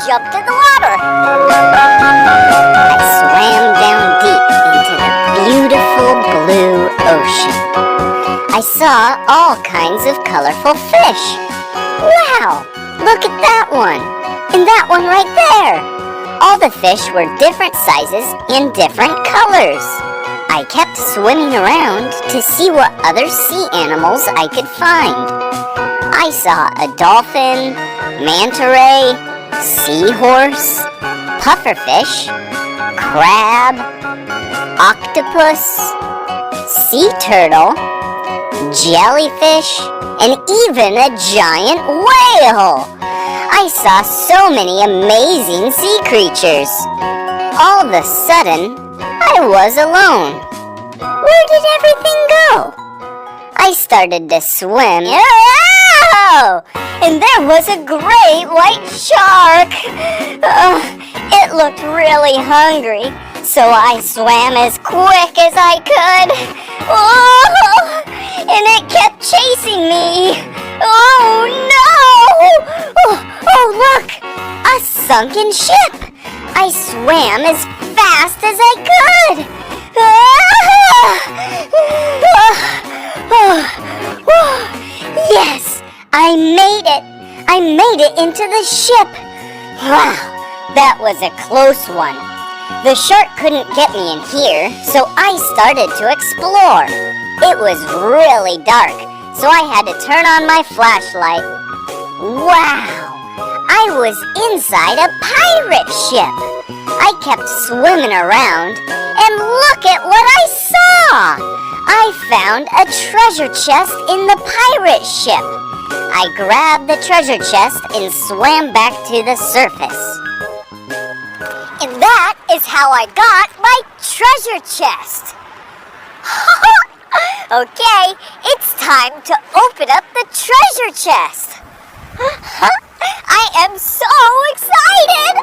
jumped in the water. I swam down deep into the beautiful blue ocean. I saw all kinds of colorful fish. Wow! Look at that one! And that one right there! All the fish were different sizes and different colors. I kept swimming around to see what other sea animals I could find. I saw a dolphin, manta ray, seahorse, pufferfish, crab, octopus, sea turtle, jellyfish, and even a giant whale. I saw so many amazing sea creatures. All of a sudden, I was alone. Where did everything go? I started to swim. Oh! And there was a great white shark. It looked really hungry, so I swam as quick as I could. Oh! And it kept chasing me. Oh no! Oh look! A sunken ship! I swam as fast as I could. Yes! I made it! I made it into the ship! Wow! That was a close one. The shark couldn't get me in here, so I started to explore. It was really dark, so I had to turn on my flashlight. Wow! I was inside a pirate ship. I kept swimming around, and look at what I saw! I found a treasure chest in the pirate ship. I grabbed the treasure chest and swam back to the surface. And that is how I got my treasure chest. Okay, it's time to open up the treasure chest. I am so excited!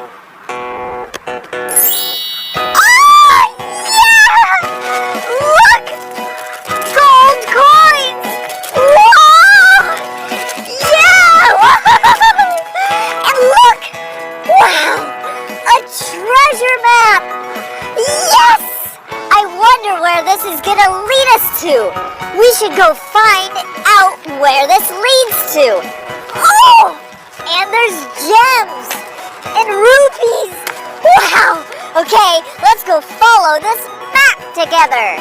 Oh, yeah! Look! Gold coins! Whoa! Yeah! And look! Wow! A treasure map! Yes! I wonder where this is gonna lead us to. We should go find out where this leads to. Oh! And there's gems and rupees. Wow! Okay, let's go follow this map together.